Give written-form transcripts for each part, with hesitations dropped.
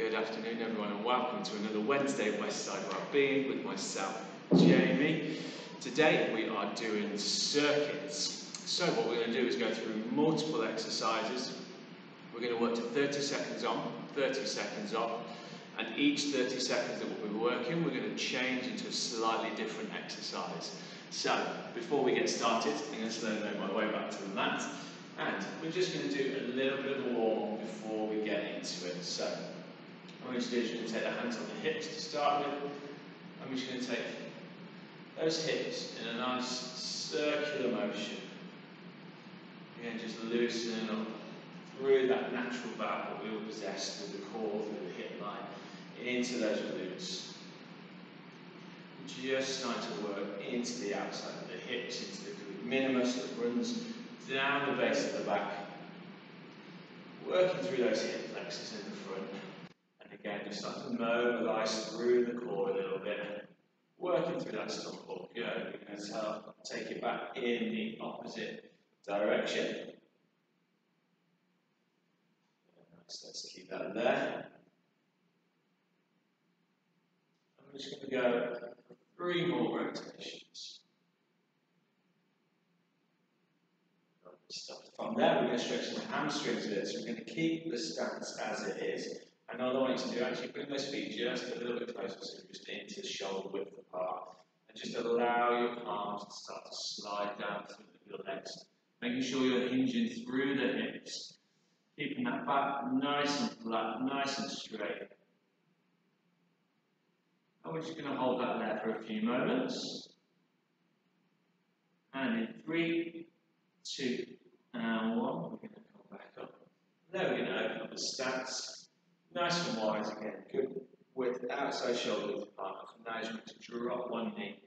Good afternoon everyone and welcome to another Wednesday Westside Wellbeing with myself, Jamie. Today we are doing circuits. So what we're going to do is go through multiple exercises. We're going to work to 30 seconds on, 30 seconds off, and each 30 seconds that we'll be working we're going to change into a slightly different exercise. So before we get started, I'm going to slowly make my way back to the mat, and we're just going to do a little bit of a warm-up before we get into it. So I'm just going to take the hands on the hips to start with. I'm just going to take those hips in a nice circular motion. Again, just loosening up through that natural valve that we all possess through the core, through the hip line, into those glutes. Just starting to work into the outside of the hips, into the glute minimus that runs down the base of the back. Working through those hip flexors in the front. And again, just start to mobilise through the core a little bit. Working through that stomach up. Good. You're going to take it back in the opposite direction. Nice, let's keep that there. I'm just going to go for 3 more rotations. From there, we're going to stretch the hamstrings a bit. So we're going to keep the stance as it is. Another way to do it, actually bring those feet just a little bit closer, so just into shoulder width apart. And just allow your palms to start to slide down through your legs. Making sure you're hinging through the hips. Keeping that back nice and flat, nice and straight. And we're just going to hold that there for a few moments. And in 3, 2, and 1, we're going to come back up. Now we're going to open up the stance. Nice and wide again. Good width, outside shoulder width apart. Now you're going to drop one knee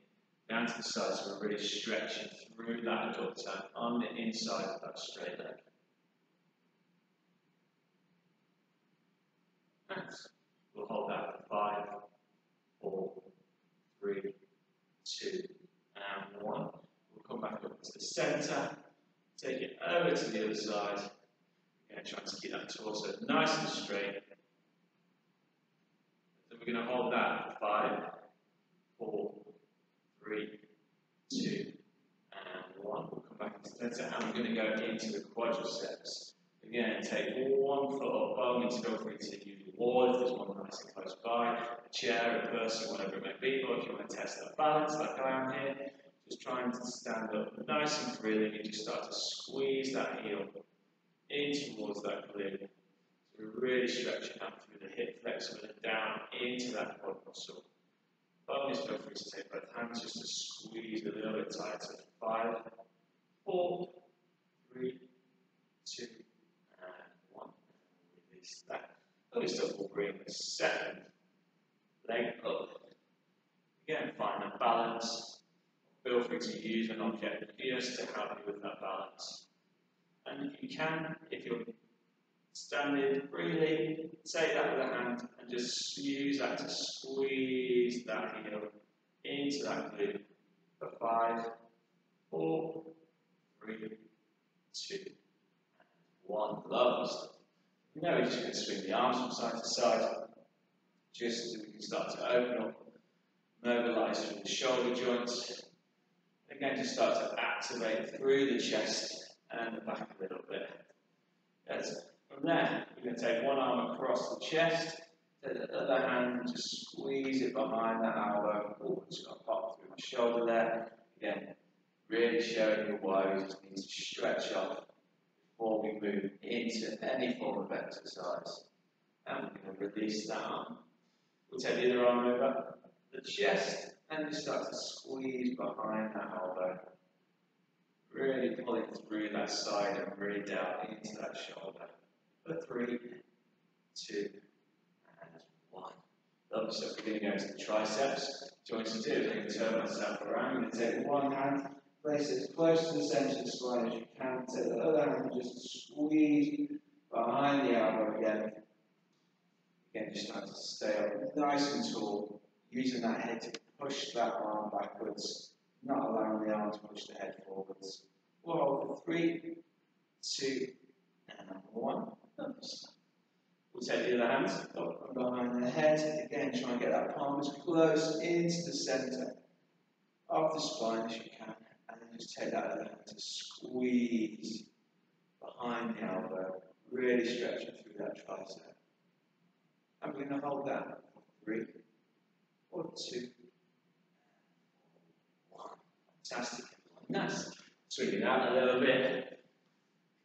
down to the side, so we're really stretching through that adductor on the inside of that straight leg. Nice. We'll hold that for 5, 4, 3, 2, and 1. We'll come back up to the centre, take it over to the other side. Again, trying to keep that torso nice and straight. So we're going to hold that for 5, 4, 3, 2, and 1. We'll come back into the centre, and we're going to go into the quadriceps. Again, take one foot up, only to feel free to use the wall if there's one nice and close by, a chair, a person, whatever it may be, or if you want to test that balance like I am here, just trying to stand up nice and freely, and you just start to squeeze that heel in towards that glute. So we're really stretching up through the hip flexor and down into that quad muscle. Always feel free to take both hands just to squeeze a little bit tighter. 5, 4, 3, 2, and 1. Release that. Other stuff will bring the second leg up. Again, find that balance. Feel free to use an object just to help you with that balance. And if you can, if you're standing freely, take that with a hand and just use that to squeeze that heel into that glute for 5, 4, 3, 2, and 1. Lovely stuff. Now we're just going to swing the arms from side to side, just so we can start to open up, mobilise through the shoulder joints. Again, just start to activate through the chest and the back a little bit. Yes. From there, we're going to take one arm across the chest, take the other hand and just squeeze it behind that elbow. Oh, just got to pop through my shoulder there. Again, really showing you why we just need to stretch off before we move into any form of exercise. And we're going to release that arm. We'll take the other arm over the chest and just start to squeeze behind that elbow. Really pulling through that side and really down into that shoulder. For 3, 2, and 1. Lovely stuff. We're going to go into the triceps. So what I'm going to do is I'm going to turn myself around. I'm going to take one hand, place it as close to the centre of the spine as you can. Take the other hand and just squeeze behind the elbow again. Again, just trying to stay up nice and tall, using that head to push that arm backwards, not allowing the arm to push the head forwards. We'll hold for 3, 2, and 1. We'll take the other hand up and behind the head. Again, try and get that palm as close into the centre of the spine as you can. And then just take that other hand to squeeze behind the elbow, really stretching through that tricep. And we're going to hold that for 3 or 2, 1. Fantastic. Nice. Swing it out a little bit.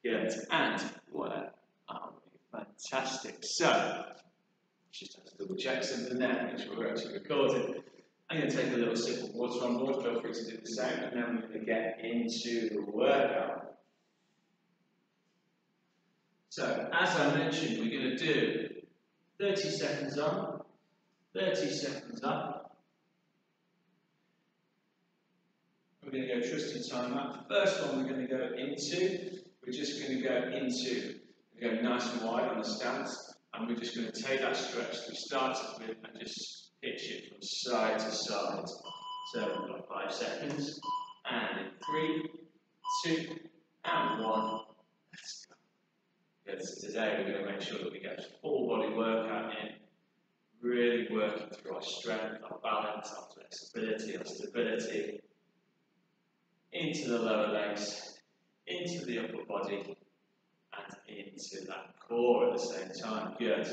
Good. And work. Oh, fantastic. So, just have to double check something there, make sure we're actually recording. I'm going to take a little sip of water on board. Feel free to do the same. And then we're going to get into the workout. So, as I mentioned, we're going to do 30 seconds on, 30 seconds up. We're going to go trusty time up. The first one we're going to go into, we're just going to go nice and wide on the stance, and we're just going to take that stretch that we started with and just pitch it from side to side. So we've got 5 seconds, and in 3, 2, and 1, let's go. Good. So today we're going to make sure that we get a full body workout in, really working through our strength, our balance, our flexibility, our stability, into the lower legs, into the upper body, and into that core at the same time. Good.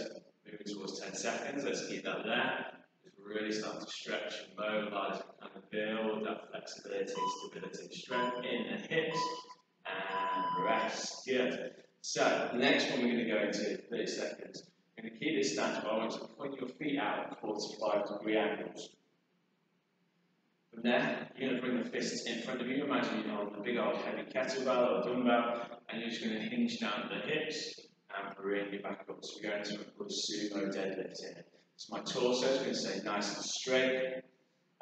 Moving towards 10 seconds. Let's keep that there. Just really start to stretch and mobilise and kind of build that flexibility, stability, strength in the hips, and rest. Good. So the next one we're going to go into 30 seconds. We're going to keep this stance, but I want you to point your feet out at 45-degree angles. From there, you're going to bring the fists in front of you. Imagine you're on a big old heavy kettlebell or dumbbell, and you're just going to hinge down at the hips and bring you back up. So we're going into a sumo deadlift here. So my torso is going to stay nice and straight,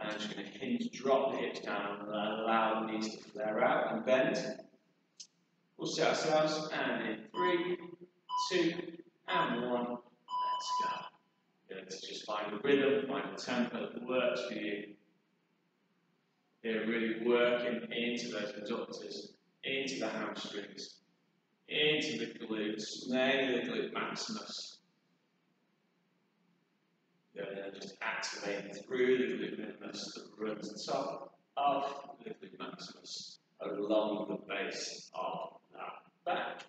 and I'm just going to hinge, drop the hips down, and allow the knees to flare out and bend. We'll set ourselves, and in 3, 2, and 1, let's go. Good. So just find a rhythm, find a tempo that works for you. Here, really working into those adductors, into the hamstrings, into the glutes, mainly the glute maximus. Good, and then just activating through the glute minimus that runs top of the glute maximus along the base of that back.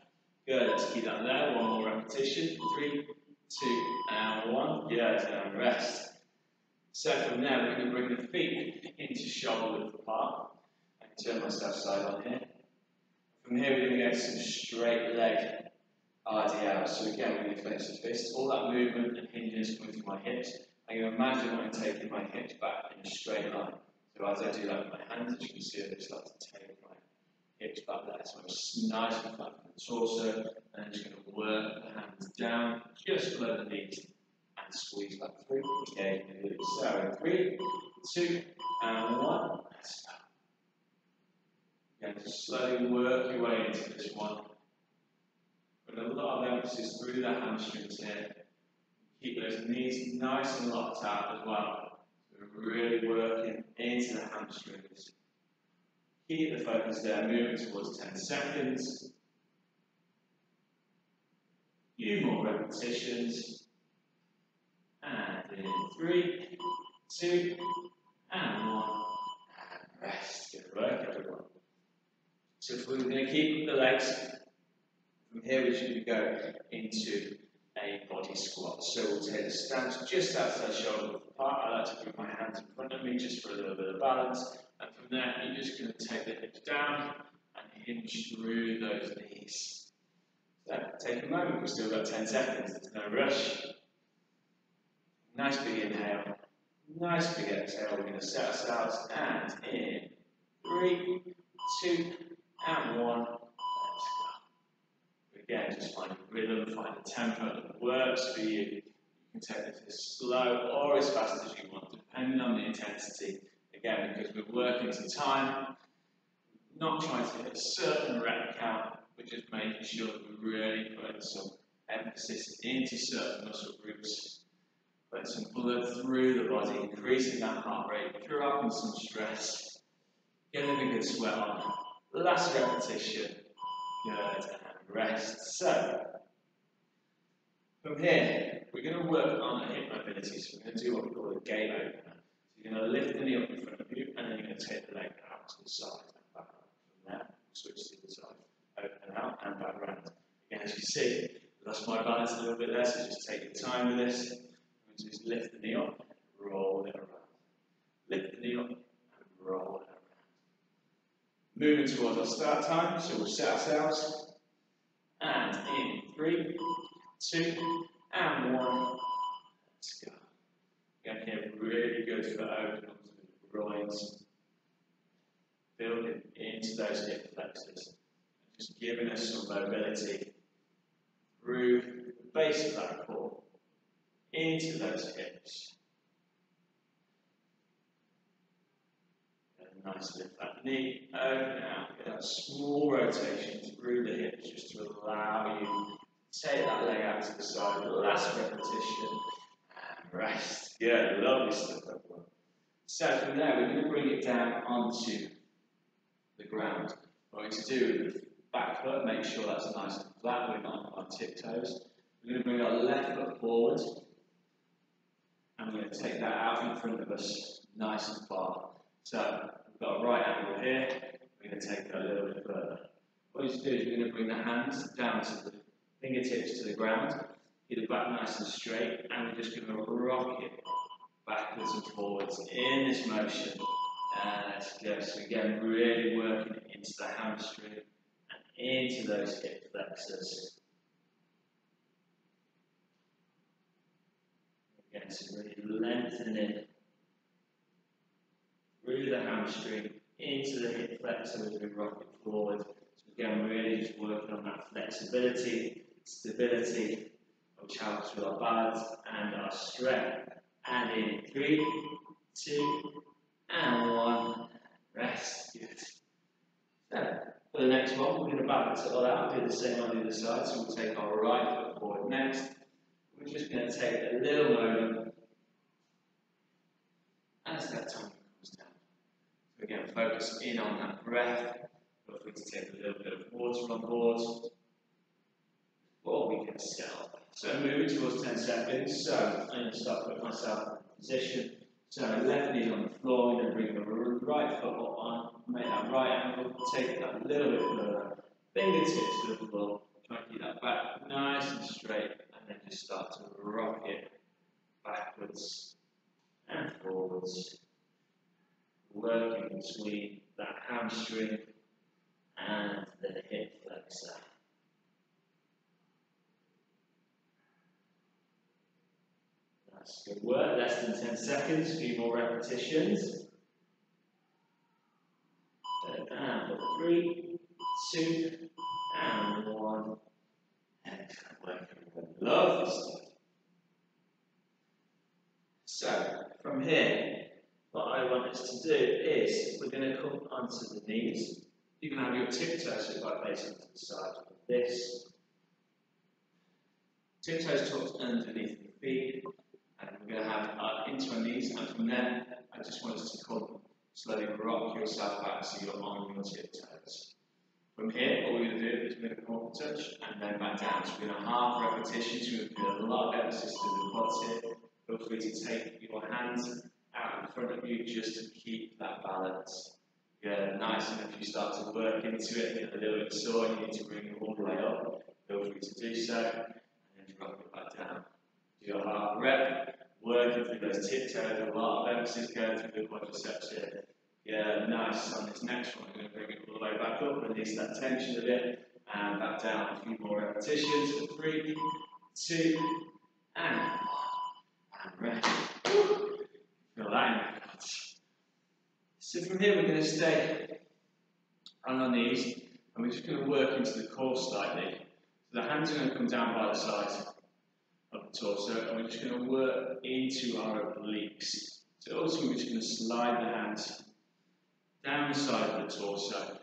Good, let's keep that there. One more repetition. 3, 2, and 1. Good, and rest. So from there, we're going to bring the feet into shoulder width apart. I can turn myself side on here. From here, we're going to get some straight leg RDL. So again, we're going to clench the fists. All that movement and hinges coming through my hips. I'm going to imagine I'm taking my hips back in a straight line. So as I do that with my hands, as you can see, I just start to take my hips back there. So I'm just nice and flat from the torso, and I'm just going to work the hands down just below the knees. And squeeze back through. Okay, so 3, 2, and 1. Let's go. Again, just slowly work your way into this one. Put a lot of emphasis through the hamstrings here. Keep those knees nice and locked out as well. So we're really working into the hamstrings. Keep the focus there, moving towards 10 seconds. Few more repetitions. And in 3, 2, and 1, and rest. Good work, everyone. So if we're going to keep the legs, from here we should go into a body squat. So we'll take a stance just outside shoulder width apart. I like to bring my hands in front of me just for a little bit of balance. And from there, you're just going to take the hips down and hinge through those knees. So take a moment, we've still got 10 seconds, there's no rush. Nice big inhale, nice big exhale. We're going to set ourselves, and in 3, 2, and 1. Let's go. Again, just find a rhythm, find a tempo that works for you. You can take this as slow or as fast as you want, depending on the intensity. Again, because we're working to time, not trying to hit a certain rep count, we're just making sure that we're really putting some emphasis into certain muscle groups. Put some blood through the body, increasing that heart rate, dropping some stress, getting a good sweat on. Last repetition, good, and rest. So, From here, we're going to work on a hip mobility, so we're going to do what we call a gate opener. So you're going to lift the knee up in front of you, and then you're going to take the leg out to the side and back around. From there, switch to the side, open out and back around. Again, as you see, I lost my balance a little bit there, so just take your time with this. And just lift the knee up, roll it around. Lift the knee up, and roll it around. Moving towards our start time, so we'll set ourselves. And in 3, 2, and 1. Let's go. Again, here, really good for opening up to the groins. Building into those hip flexors. Just giving us some mobility through the base of that core, into those hips. And nice lift that knee, open out. Get that small rotation through the hips just to allow you to take that leg out to the side. Last repetition. And rest. Good, lovely stuff, everyone. So from there, we're going to bring it down onto the ground. What we're going to do with the back foot, make sure that's nice and flat, we're not on our tiptoes. We're going to bring our left foot forward, and we're going to take that out in front of us, nice and far. So, we've got a right angle here, we're going to take that a little bit further. What we're going to do is we're going to bring the hands down to the fingertips to the ground, get it back nice and straight, and we're just going to rock it backwards and forwards in this motion. Let's go. So again, really working into the hamstring and into those hip flexors. Again, so really lengthening through the hamstring into the hip flexor as we rock it forward. So again, really just working on that flexibility, stability, which helps with our balance and our strength. And in 3, 2, and 1. Rest. Good. So, for the next one, we're going to balance it all out. Do the same on the other side. So we'll take our right foot forward next. We're just going to take a little moment as that tongue comes down. So again, focus in on that breath. Feel free to take a little bit of water on board before we get settled. So moving towards 10 seconds. So I'm going to start putting myself in position. So left knee on the floor, we're going to bring the right foot up on, make that right angle, take that a little bit further, fingertips to the floor, try and keep that back nice and straight, and then just start to rock it backwards and forwards, working between that hamstring and the hip flexor. That's good work, less than 10 seconds, a few more repetitions. And 3, 2, and 1. Excellent work, everyone. Lovely stuff. So, from here, what I want us to do is we're going to come onto the knees. You can have your tiptoes so by facing to the side like this. Tiptoes tucked underneath the feet. And we're going to have into our knees, and from there, I just want us to come slowly rock yourself back so you're on your tiptoes. From here, what we're going to do is we're going to come up a touch and then back down. So we're going to half repetitions. We're going to put a lot of emphasis to the quads here. Feel free to take your hands out in front of you just to keep that balance. Yeah, nice, and if you start to work into it, get a little bit sore, you need to bring it all the way up. Feel free to do so, and then drop it back down. Do your half rep, working through those tiptoes, a lot of emphasis going through the quadriceps here. Yeah, nice. On this next one, we're going to bring it all the way back up, release that tension a bit, and back down. A few more repetitions. 3, 2, and 1. And rest. Feel that in your quads. So from here, we're going to stay on our knees, and we're just going to work into the core slightly. So the hands are going to come down by the sides of the torso, and we're just going to work into our obliques. So also we're just going to slide the hands down the side of the torso.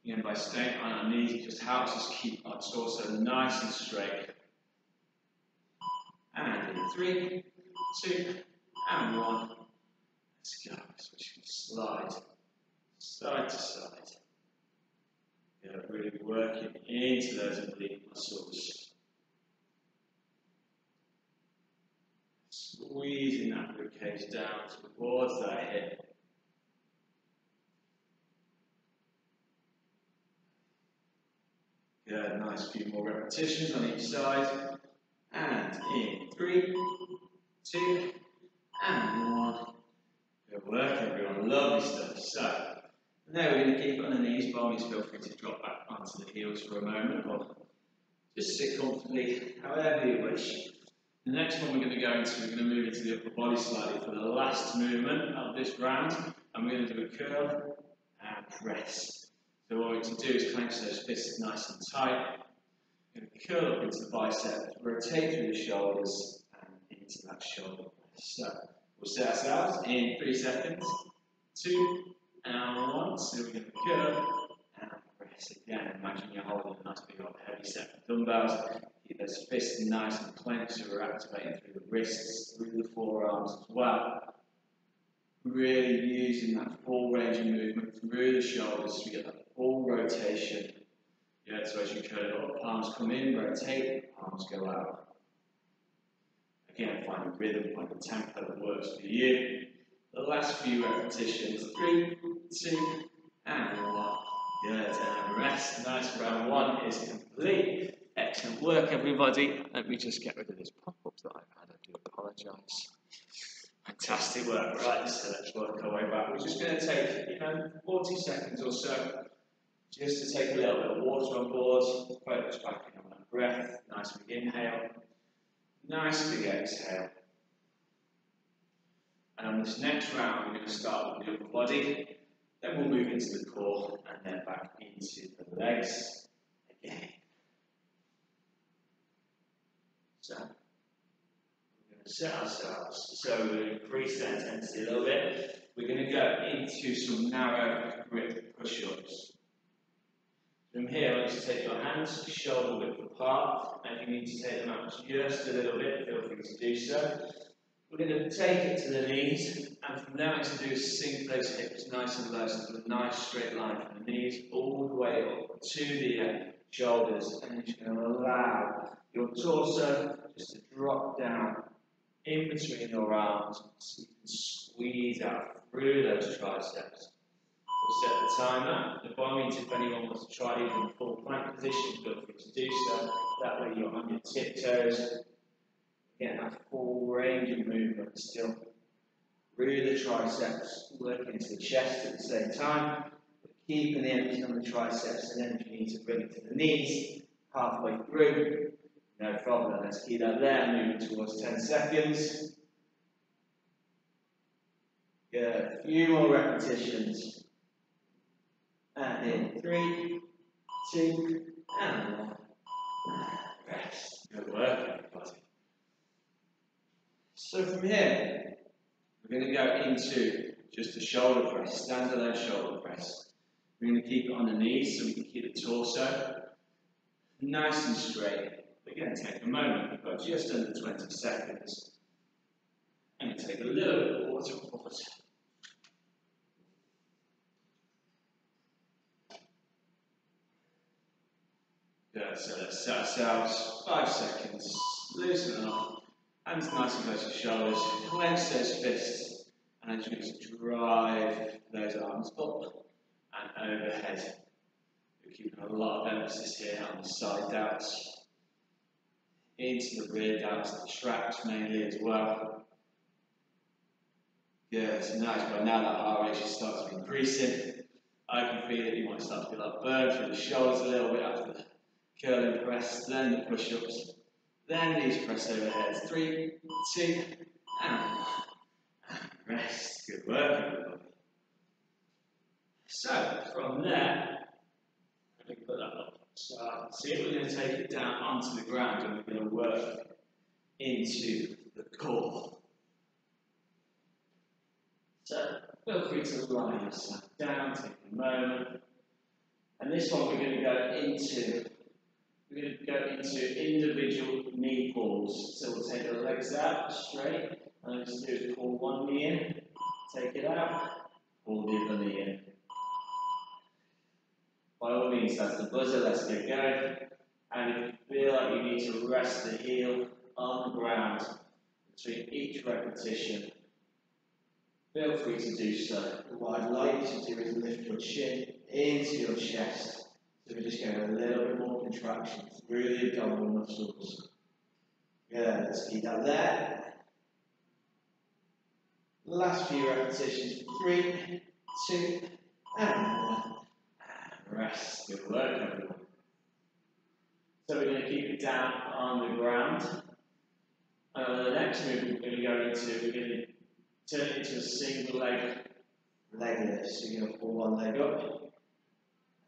Again, by staying on our knees, it just helps us keep our torso nice and straight. And in 3, 2, and 1. Let's go. So we can slide side to side. Yeah, really working into those oblique muscles. Squeezing that ribcage down towards that hip. Good, nice few more repetitions on each side. And in 3, 2, and 1. Good work, everyone. Lovely stuff. So, now we're going to keep it on the knees. By all means, feel free to drop back onto the heels for a moment, or just sit comfortably, however you wish. The next one we're going to go into, we're going to move into the upper body slightly for the last movement of this round, and we're going to do a curl and press. So what we're going to do is clench those fists nice and tight. We're going to curl up into the biceps, rotate through the shoulders, and into that shoulder press. So we'll set ourselves in 3 seconds, 2, and 1. So we're going to curl and press again. Imagine you're holding a nice big old heavy set of dumbbells. Keep those fists nice and clenched, so we're activating through the wrists, through the forearms as well. Really using that full range of movement through the shoulders so we get that full rotation. Yeah, so as you curl it up, palms come in, rotate, palms go out. Again, find a rhythm, find a tempo that works for you. The last few repetitions, 3, 2, and 1. Good, and rest. Nice, round 1 is complete. Excellent work, everybody. Let me just get rid of this pop-up that I've had. I do apologise. Fantastic work. Right, so let's work our way back. We're just going to take, 40 seconds or so, just to take a little bit of water on board. Focus back in on that breath. Nice big inhale. Nice big exhale. And on this next round, we're going to start with the upper body. Then we'll move into the core, and then back into the legs again. So, we're going to set ourselves, so we're going to increase that intensity a little bit. We're going to go into some narrow grip push-ups. From here, I want you to take your hands shoulder width apart, and if you need to take them out just a little bit, feel free to do so. We're going to take it to the knees, and from there, what we're going to do is sink those hips nice and low, so a nice straight line from the knees all the way up to the shoulders, and you're just going to allow your torso just to drop down in between your arms so you can squeeze out through those triceps. We'll set the timer. By all means, if anyone wants to try even full plank position, feel free to do so. That way you're on your tiptoes. Get that full range of movement still. Through the triceps, working into the chest at the same time. Keeping the empty on the triceps, and then if you need to bring it to the knees, halfway through, no problem. Let's keep that there, moving towards 10 seconds. Good. A few more repetitions. And in 3, 2, and 1. Rest. Good work, everybody. So from here, we're going to go into just a shoulder press, standalone shoulder press. We're going to keep it on the knees so we can keep the torso nice and straight. We're going to take a moment, we've got just under 20 seconds. And take a little bit of water on board. Good, so let's set ourselves 5 seconds, loosen up, hands nice and close to shoulders, clench those fists, and then just drive those arms up and overhead. We're keeping a lot of emphasis here on the side delts, into the rear delts, the traps mainly as well. Good, so nice, but now that heart rate should start to be increasing. I can feel it, you might start to feel that burn through the shoulders a little bit after the curl and press, then the push-ups, then these press overheads. 3, 2, and 1. And rest. Good work, everybody. So, from there, let me put that up. So, see, we're going to take it down onto the ground and we're going to work into the core. So, feel free to lie yourself down, take a moment. And this one we're going to go into. We're going to go into individual knee pulls. So we'll take the legs out straight, and let's do is pull one knee in, take it out, pull the other knee in. by all means, that's the buzzer, let's get going. And if you feel like you need to rest the heel on the ground between each repetition, feel free to do so. What I'd like you to do is lift your chin into your chest. So we're just getting a little bit more contraction through the abdominal muscles. Good, let's keep that there. Last few repetitions, 3, 2, and 1. And rest. Good work, everyone. So we're going to keep it down on the ground. And the next move we're going to go into, we're going to turn it into a single leg lift. So you're going to pull one leg up,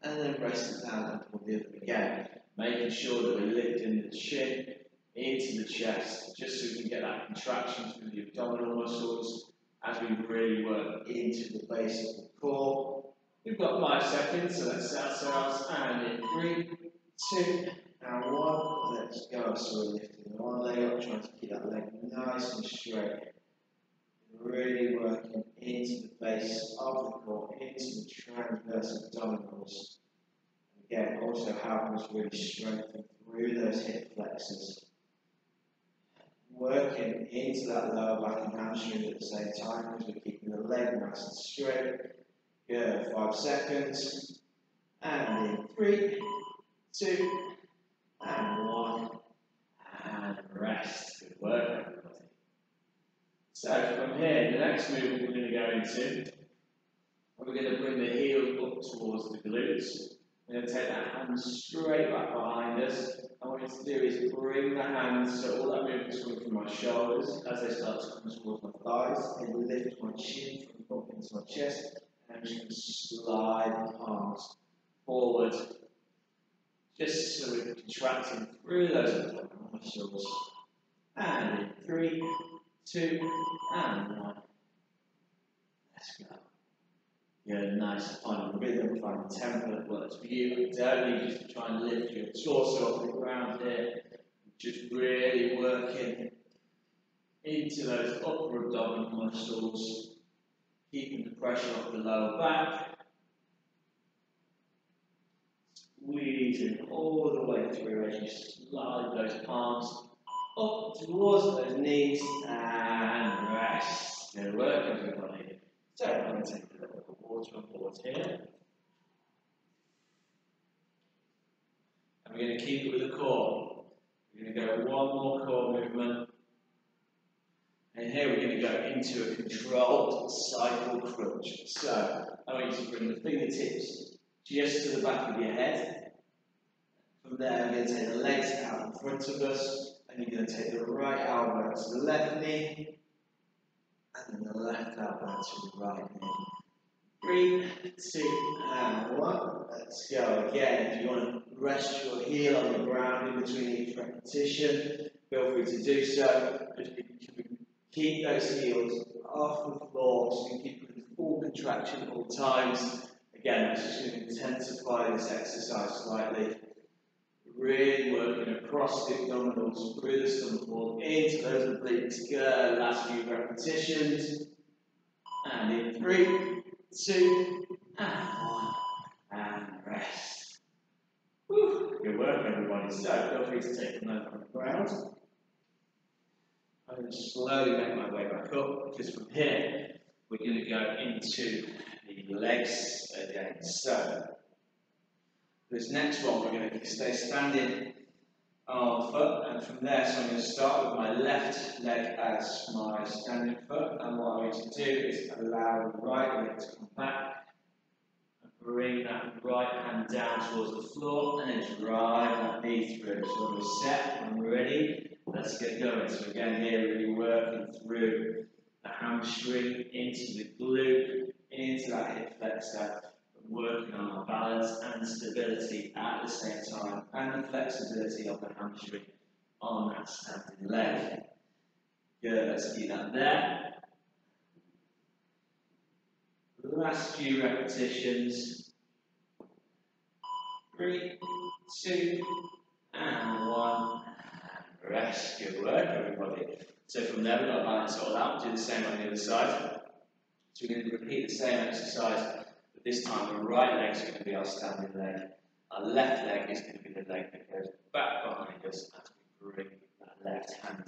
and then rest it down and pull the other again. Making sure that we're lifting the chin into the chest, just so we can get that contraction through the abdominal muscles as we really work into the base of the core. We've got 5 seconds, so let's set ourselves, and in 3, 2, and 1, let's go. So we're lifting one leg up, trying to keep that leg nice and straight. Really working into the base of the core, into the transverse abdominals. Again, also helping us really strengthen through those hip flexors. Working into that lower back and hamstring at the same time because we're keeping the leg nice and straight. Good, 5 seconds. And in 3, 2, and 1. And rest. Good work, everybody. So from here, the next move we're going to go into, we're going to bring the heel up towards the glutes. We're going to take that hand straight back behind us. And what I want to do is bring the hands, so all that movement is coming from my shoulders as they start to come towards my thighs, and lift my chin from up into my chest, and I'm just going to slide the palms forward, just so we're contracting through those abdominal muscles. And in 3, 2, and 1. Let's go. Good, nice, find a rhythm, find a tempo that works for you. You don't need just to try and lift your torso off the ground here. Just really working into those upper abdominal muscles, keeping the pressure off the lower back. Squeezing all the way through as you slide those palms up towards those knees and rest. Good work, everybody. So I'm going to take a little bit of water on board here. And we're going to keep it with the core. We're going to go one more core movement. And here we're going to go into a controlled cycle crunch. So I want you to bring the fingertips just to the back of your head. From there, we're going to take the legs out in front of us. And you're going to take the right elbow to the left knee. And then the left elbow to the right knee. 3, 2, and 1. Let's go again. If you want to rest your heel on the ground in between each repetition, feel free to do so. Just keep those heels off the floor so you can keep them in full contraction at all times. Again, that's just going to intensify this exercise slightly. Really working across the abdominals, through the stomach wall, into those obliques. Good. Last few repetitions. And in 3, 2, and 1. And rest. Whew. Good work, everybody. So, feel free to take a moment on the ground. I'm going to slowly make my way back up, because from here, we're going to go into the legs again. So, this next one, we're going to stay standing on foot, and from there, so I'm going to start with my left leg as my standing foot, and what I'm going to do is allow the right leg to come back, and bring that right hand down towards the floor, and then drive that knee through. So when we're set, when we're ready, let's get going. So again, here really working through the hamstring, into the glute, into that hip flexor, working on our balance and stability at the same time, and the flexibility of the hamstring on that standing leg. Good, let's keep that there. Last few repetitions. 3, 2, and 1. And rest. Good work, everybody. So from there, we've got to balance it all out. Do the same on the other side. So we're going to repeat the same exercise. This time the right leg is going to be our standing leg. Our left leg is going to be the leg that goes back behind us as we bring that left hand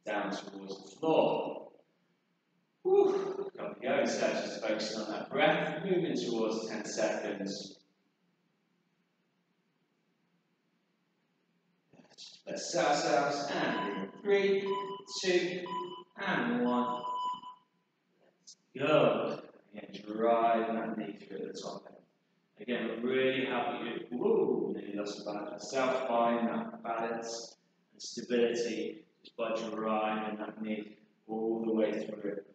down towards the floor. Whew. Got to go. So just focusing on that breath, moving towards 10 seconds. Let's set ourselves and 3, 2, and 1. Let's go. Again, drive that knee through at the top end. Again, we're really helping you. Whoa, nearly lost the balance. Self-find that balance and stability just by driving that knee all the way through. It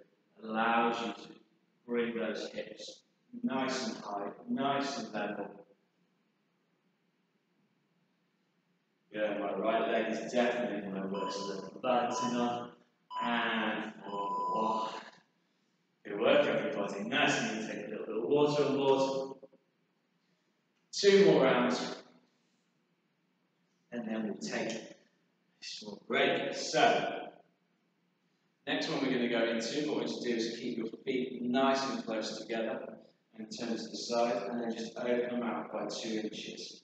allows you to bring those hips nice and high, nice and level. Yeah, my right leg is definitely my worst leg. Balancing on and forward. Good work, everybody. Nice. I'm going to take a little bit of water on board. 2 more rounds. And then we'll take a small break. So, next one we're going to go into, what we want to do is keep your feet nice and close together and turn to the side, and then just open them out by 2 inches.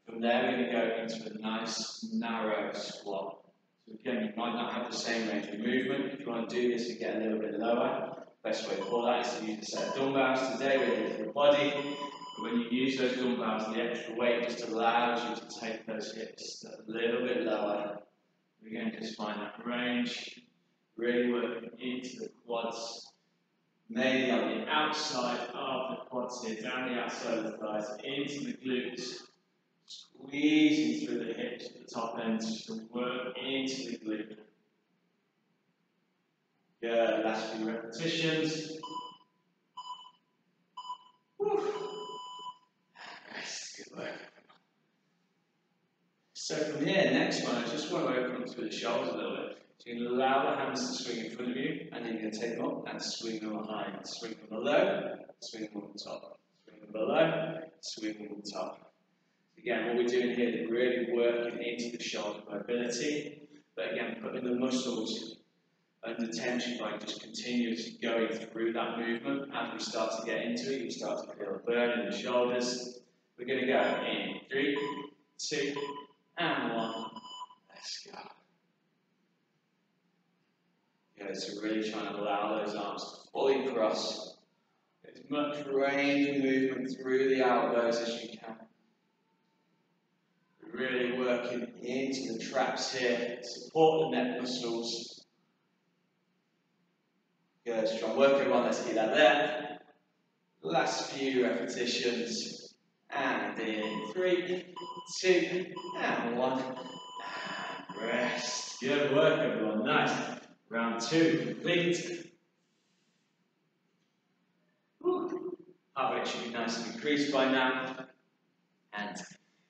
From there, we're going to go into a nice, narrow squat. So again, you might not have the same range of movement. If you want to do this and get a little bit lower, best way for that is to use a set of dumbbells today with your body. But when you use those dumbbells, the extra weight just allows you to take those hips a little bit lower. We're going to just find that range, really working into the quads. Maybe on the outside of the quads here, down the outside of the thighs, into the glutes. Squeezing through the hips at the top end to work into the glute. Good, last few repetitions. Woo. Nice, good work. So from here, next one, I just want to open up through the shoulders a little bit. So you can allow the hands to swing in front of you, and then you're going to take them up and swing them behind. Swing them below, swing them on top. Swing them below, swing them on top. Again, what we're doing here is really working into the shoulder mobility, but again, putting the muscles under tension by just continuously going through that movement. As we start to get into it, you start to feel a burn in the shoulders. We're going to go in 3, 2, and 1. Let's go. Good, so really trying to allow those arms to fully cross. Get as much range of movement through the elbows as you can. Really working into the traps here, support the neck muscles. Good, strong work everyone, let's keep that there. Last few repetitions, and in 3, 2, and 1, and rest. Good work everyone, nice. Round 2 complete. Heart rate should be nice and increased by now. And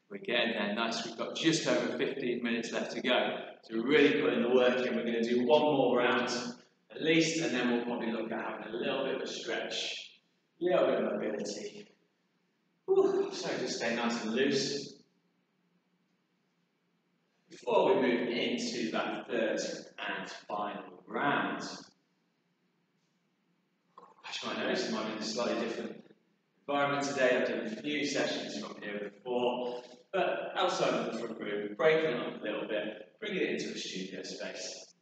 we're getting there nice. We've got just over 15 minutes left to go. So we're really putting the work in. We're going to do 1 more round at least, and then we'll probably look at having a little bit of a stretch, a little bit of mobility. Whew. So just stay nice and loose. Before we move into that 3rd and final round, actually I noticed it might be in a slightly different environment today. I've done a few sessions from here before. But outside of the front room, breaking it up a little bit, bringing it into a studio space.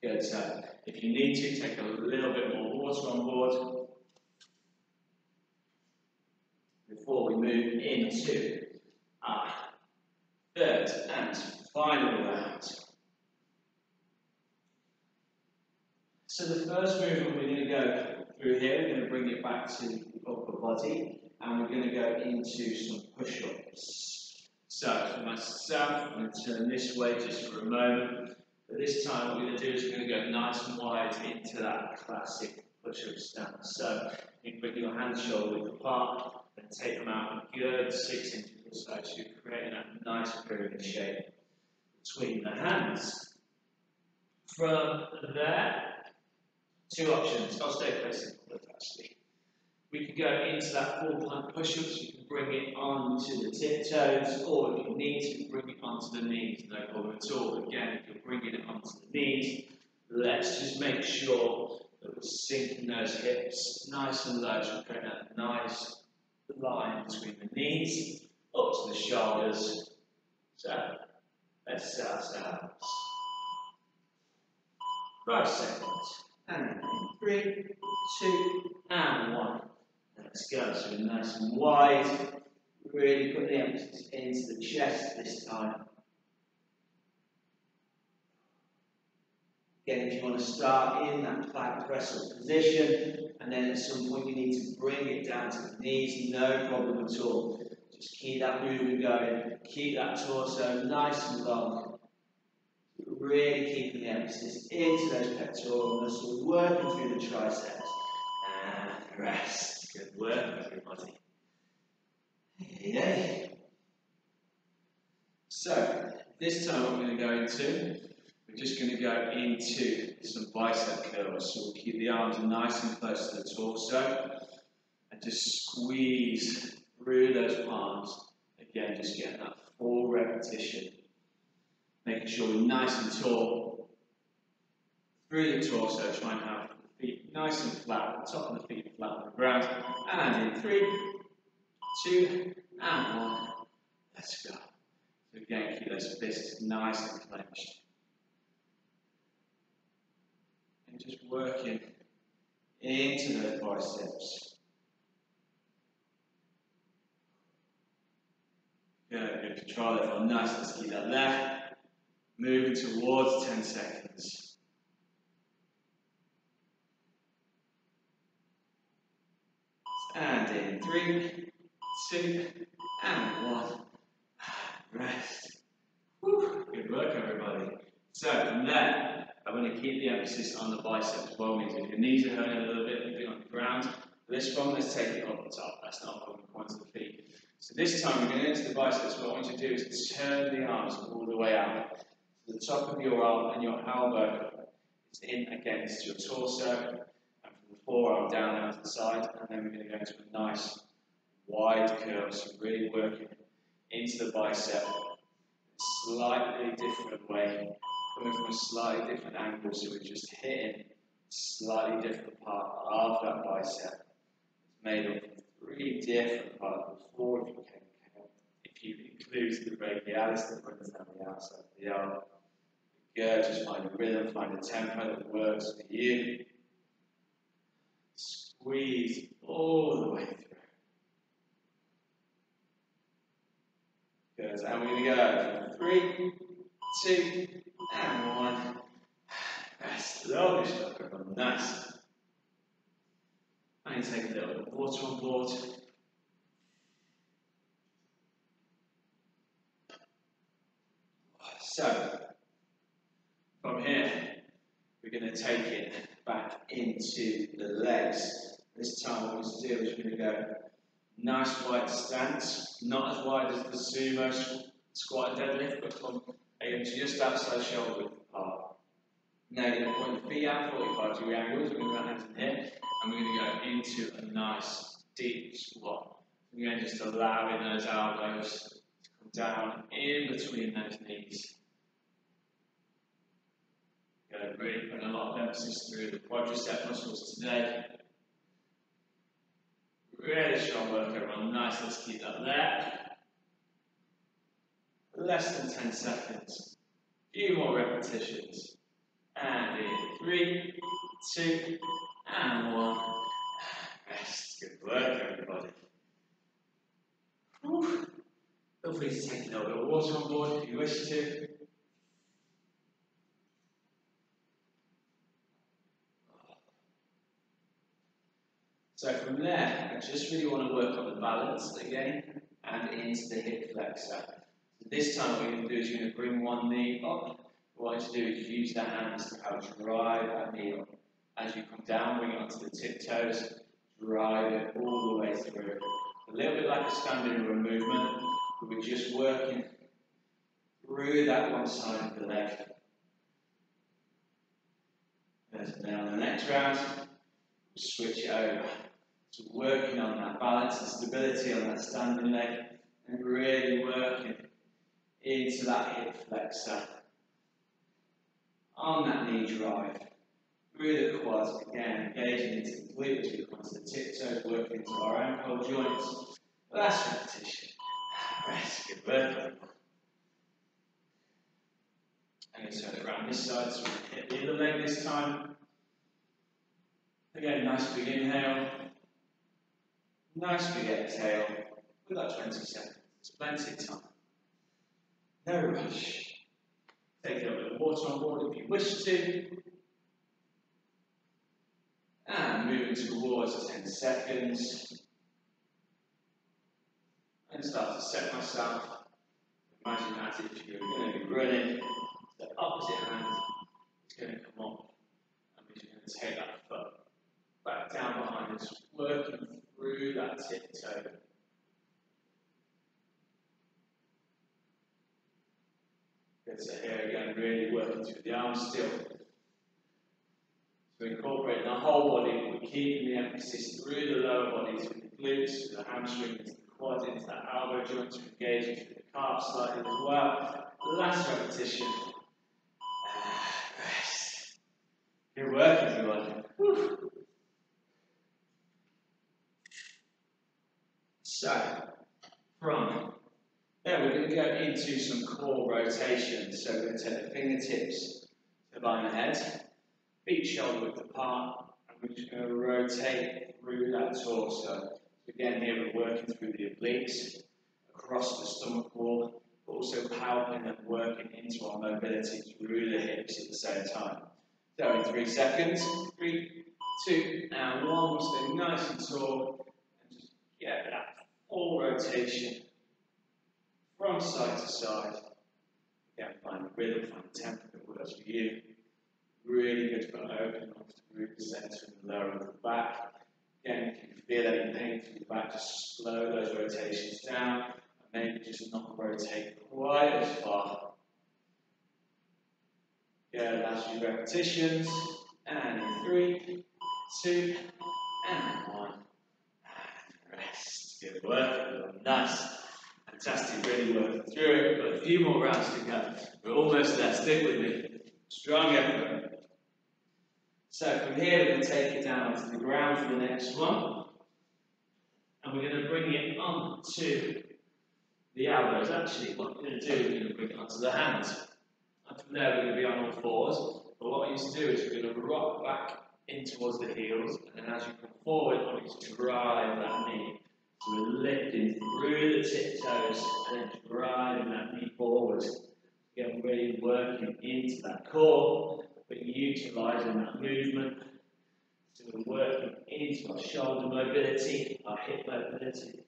Good, so if you need to, take a little bit more water on board before we move into our 3rd and final round. So the first movement we're going to go through here, we're going to bring it back to the upper body. And we're going to go into some push-ups. So for myself, I'm going to turn this way just for a moment. But this time what we're going to do is we're going to go nice and wide into that classic push-up stance. So you can bring your hands shoulder width apart and take them out a good 6 inches or so. So you're creating that nice pyramid shape between the hands. From there, 2 options. I'll stay facing forward actually. We can go into that full plank push-ups, you can bring it onto the tiptoes, or if you need to, bring it onto the knees, no problem at all. Again, if you're bringing it onto the knees, let's just make sure that we're sinking those hips nice and low, so creating that nice line between the knees, up to the shoulders. So, let's set ourselves 5 seconds. And 3, 2, and 1. Let's go. So nice and wide. Really put the emphasis into the chest this time. Again, if you want to start in that plank press up position, and then at some point you need to bring it down to the knees, no problem at all. Just keep that movement going. Keep that torso nice and long. Really keeping the emphasis into those pectoral muscles, working through the triceps. And rest. Good work, everybody. Yay. So, this time what we're going to go into, we're just going to go into some bicep curls. So we'll keep the arms nice and close to the torso and just squeeze through those palms. Again, just getting that full repetition. Making sure we're nice and tall through the torso. Try and have the feet nice and flat, the top of the feet flat on the ground. And in 3, 2, and 1. Let's go. So again, keep those fists nice and clenched. And just working into those biceps. Good, control it for nice. Let's keep that there. Moving towards 10 seconds. And in 3, 2, and 1. Rest. Whew. Good work, everybody. So from there, I'm going to keep the emphasis on the biceps. Well, means if your knees are hurting a little bit, you've been on the ground. For this one, let's take it up the top. That's not a problem. Point to the feet. So this time, we're going into the biceps. What I want you to do is turn the arms all the way out. The top of your arm and your elbow is in against your torso, and from the forearm down out to the side, and then we're going to go into a nice wide curl, so really working into the bicep, slightly different way, coming from a slightly different angle, so we're just hitting a slightly different part of that bicep. It's made up of 3 different parts, 4 if you can count, if you include the brachialis that runs down the outside of the arm. Good, just find a rhythm, find a tempo that works for you. Squeeze all the way through. Good, and we're going to go 3, 2, and 1. Rest. Lovely stuff, everyone. Nice. And take a little bit of water on board. So, from here, we're going to take it back into the legs. This time what we're going to do is we're going to go nice wide stance, not as wide as the sumo squat and deadlift, but come again just outside shoulder width apart. Now you're going to point the feet out 45-degree angles, we're going to go hands in here, and we're going to go into a nice deep squat. Again, just allowing those elbows to come down in between those knees. Really putting a lot of emphasis through the quadricep muscles today. Really strong work, everyone. Nice, let's keep that there. Less than 10 seconds. A few more repetitions. And in 3, 2, and 1. Rest. Good work, everybody. Whew. Feel free to take a little bit of water on board if you wish to. So from there, I just really want to work on the balance again and into the hip flexor. So this time what you're going to do is you're going to bring one knee up. What you want to do is use the hands to help drive that knee up. As you come down, bring it onto the tiptoes, drive it all the way through. A little bit like a standing room movement, but we're just working through that one side of the leg. And then on the next round, we'll switch it over. So working on that balance and stability on that standing leg and really working into that hip flexor. On that knee drive, through the quads, again, engaging into the glutes, we come to the tiptoes, working into our ankle joints. Last repetition. Rest, good work. I'm going to turn it around this side, so we hit the other leg this time. Again, nice big inhale. Nice big exhale. We've got 20 seconds. It's plenty of time. No rush. Take a little bit of water on board if you wish to. And moving towards 10 seconds. And start to set myself. Imagine that if you're going to be running, the opposite hand is going to come up. And we're just going to take that foot back down behind us, working through that tiptoe. Good, so here again, really working through the arms still. So incorporating the whole body, we're keeping the emphasis through the lower body, through the glutes, through the hamstrings, the quads, into that elbow joint, to engaging through the calf slightly as well. Last repetition. Rest. Good work, everyone. Whew. So, from there we're going to go into some core rotations. So we're going to take the fingertips to line the head, feet shoulder width apart, and we're just going to rotate through that torso. So again, here we're working through the obliques, across the stomach wall, but also helping and working into our mobility through the hips at the same time. So in 3 seconds, 3, 2, and 1, we'll stay nice and tall, and just get that full rotation from side to side. Again, find the rhythm, find the tempo that works for you. Really good for opening up through the centre and the lower of the back. Again, if you feel any pain through the back, just slow those rotations down and maybe just not rotate quite as far. Yeah, last few repetitions. And in 3, 2, and 1. And rest. Good work. Nice. Fantastic. Really working through it. We've got a few more rounds to go. We're almost there. Stick with me. Strong effort. So from here, we're going to take it down onto the ground for the next one. And we're going to bring it onto the elbows. Actually, what we're going to do, we're going to bring it onto the hands. And from there, we're going to be on all fours. But what we need to do is we're going to rock back in towards the heels. And then as you come forward, I want you to drive that knee. So we're lifting through the tiptoes and then driving that knee forward. Again, really working into that core, but utilising that movement. So we're working into our shoulder mobility, our hip mobility,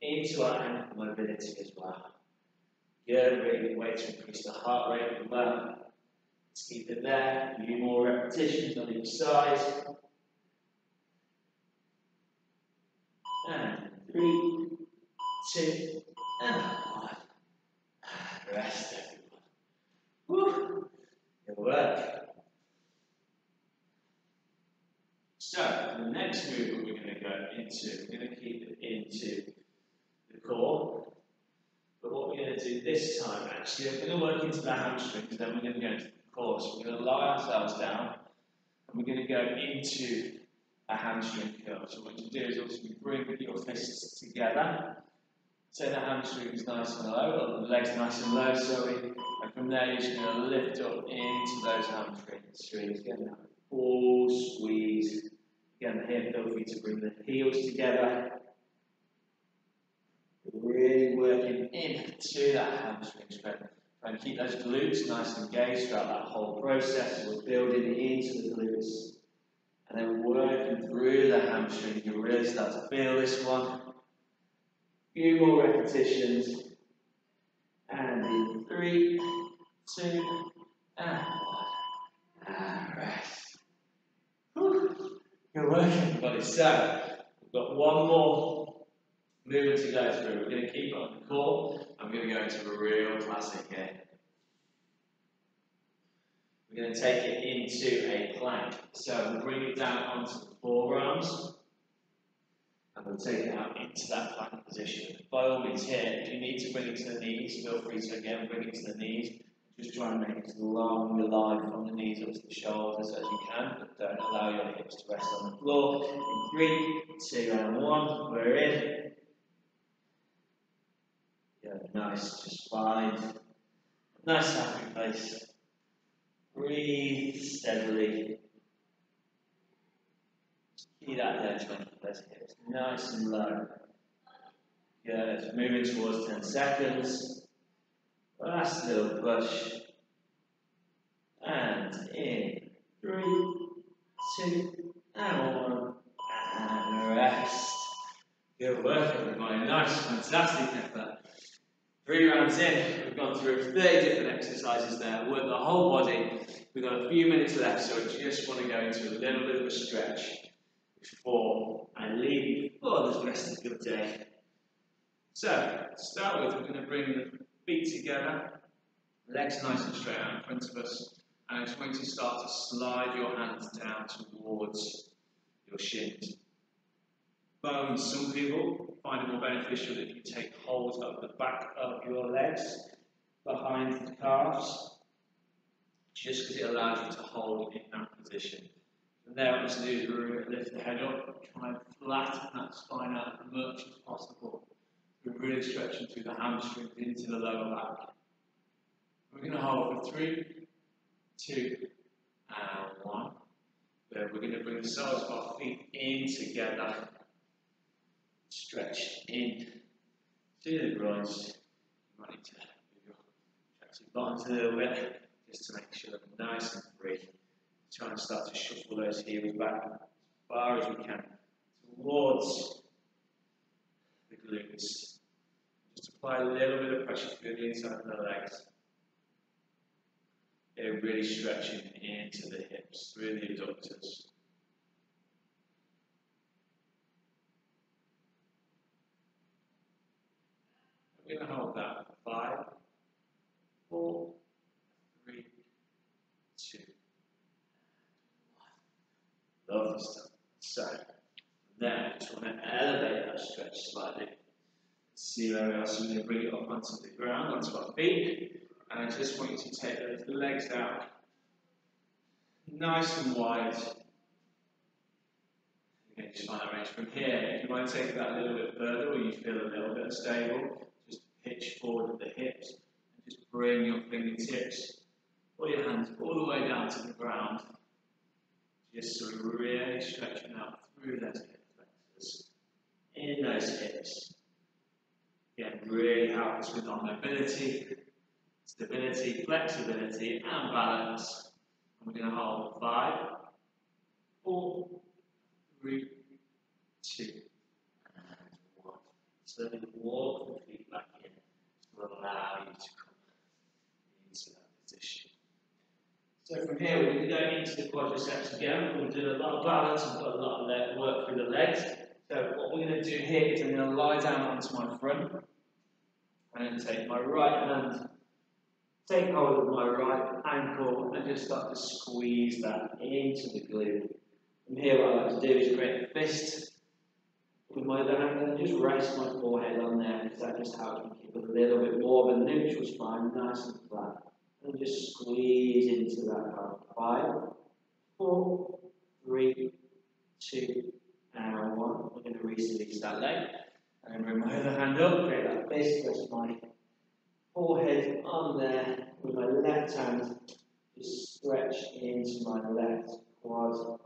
into our ankle mobility as well. Good, really way to increase the heart rate as well. Let's keep it there. A few more repetitions on each side. And 3, 2, and 1. Rest, everyone. Woo! Good work. So, the next movement we're going to go into, we're going to keep it into the core. But what we're going to do this time, actually, we're going to work into the hamstrings, then we're going to go into the core. So we're going to lie ourselves down, and we're going to go into a hamstring curl. So what you do is also you bring your fists together. So the hamstring is nice and low, or the legs nice and low, sorry. And from there you're just going to lift up into those hamstrings. Again, that full squeeze. Again, here feel free to bring the heels together. Really working into that hamstring strength. Try and keep those glutes nice and engaged throughout that whole process. So we're building into the glutes. And then working through the hamstring, you really start to feel this one. Few more repetitions. And in 3, 2, and 1. And rest. Whew. Good work, everybody. So, we've got one more movement to go through. We're going to keep it on the core. I'm going to go into a real classic here. We're going to take it into a plank. So we'll bring it down onto the forearms. And we'll take it out into that plank position. By all means here, if you need to bring it to the knees, feel free to again bring it to the knees. Just try and make as long your line from the knees up to the shoulders as you can, but don't allow your hips to rest on the floor. In 3, 2, and 1, we're in. Yeah, nice, just find a nice happy place. Breathe steadily. Keep that there, trying to keep those hips nice and low. Good, moving towards 10 seconds. Last little push. And in 3, 2, and 1. And rest. Good work, everybody. Nice, fantastic effort. 3 rounds in, we've gone through 30 different exercises there, worked the whole body. We've got a few minutes left, so I just want to go into a little bit of a stretch before I leave you for the rest of your day. So, to start with, we're going to bring the feet together, legs nice and straight out in front of us, and I just want you to start to slide your hands down towards your shins. Bones, some people find it more beneficial if you take hold of the back of your legs behind the calves, just because it allows you to hold in that position. And there, what I'm going to do is lift the head up, try and flatten that spine out as much as possible. We're really stretching through the hamstrings into the lower back. We're going to hold for 3, 2, and 1. Then we're going to bring the soles of our feet in together. Stretch in to the groins. You might need to move your tractive bottoms a little bit just to make sure they're nice and free. Try and start to shuffle those heels back as far as we can towards the glutes. Just apply a little bit of pressure through the inside of the legs. They're really stretching into the hips, through the adductors. We're going to hold that for 5, 4, 3, 2, 1. Lovely stuff. So, from there, I just want to elevate that stretch slightly. See where else we're going to bring it up onto the ground, onto our feet. And I just want you to take those legs out nice and wide. Again, just find that range from here. If you want to take that a little bit further, or you feel a little bit unstable, just pitch forward at the hips and just bring your fingertips or your hands all the way down to the ground. Just sort of really stretching out through those hip flexors, in those hips. Again, really help us with our mobility, stability, flexibility, and balance. And we're going to hold 5, 4, 3, 2, and 1. Slowly walk the feet back in to allow you to come into that position. So from here, we're going to go into the quadriceps again. We're doing a lot of balance and got a lot of work through the legs. So what we're going to do here is I'm going to lie down onto my front. I'm going to take my right hand, take hold of my right ankle, and just start to squeeze that into the glute. From here, what I like to do is create a fist with my other hand and just rest my forehead on there, because that just helps me keep a little bit more of a neutral spine, nice and flat. And just squeeze into that part. 5, 4, 3, 2, and 1. We're going to release that leg. And bring my other hand up, create that fist, rest my forehead on there. With my left hand, just stretch into my left quad,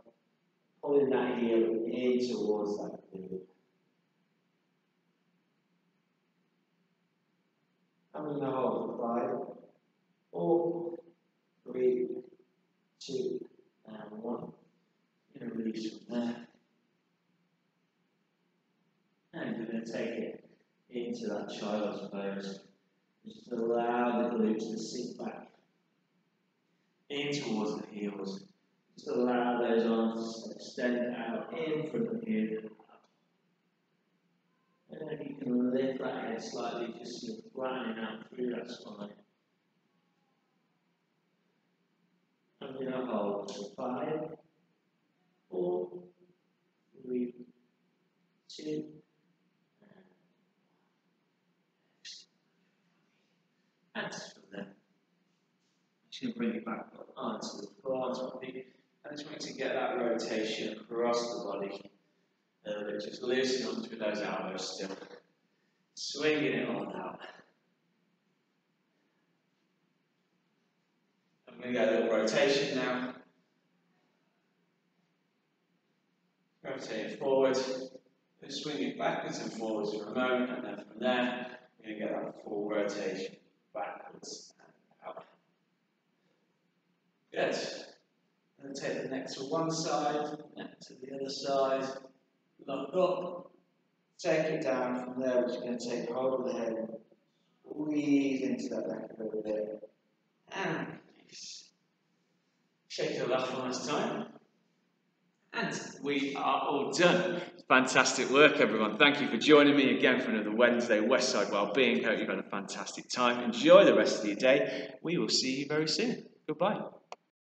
pulling that heel in towards that glute. I'm going to hold 5, 4, 3, 2, and 1. I'm going to release from there. And we're going to take it into that child's pose. Just allow the glutes to sink back in towards the heels. Just allow those arms to extend out in front of you. And then you can lift that head slightly, just sort of flattening out through that spine. I'm going to hold for 5, 4, 3, 2, and from there. Just going to bring it back up onto the floor, onto my feet. And just want to get that rotation across the body. A little bit, just loosen up through those elbows still. Swinging it on out. I'm going to go a little rotation now. Rotate it forward. Then swing it backwards and forwards for a moment, and then from there, we're going to get that full rotation backwards and out. Good. And then take the neck to one side, neck to the other side. Lock up. Take it down. From there, we're just going to take hold of the head. Squeeze into that back a little bit. And release. Shake it off one last time. And we are all done. Fantastic work, everyone. Thank you for joining me again for another Wednesday Westside Wellbeing. Hope you've had a fantastic time. Enjoy the rest of your day. We will see you very soon. Goodbye.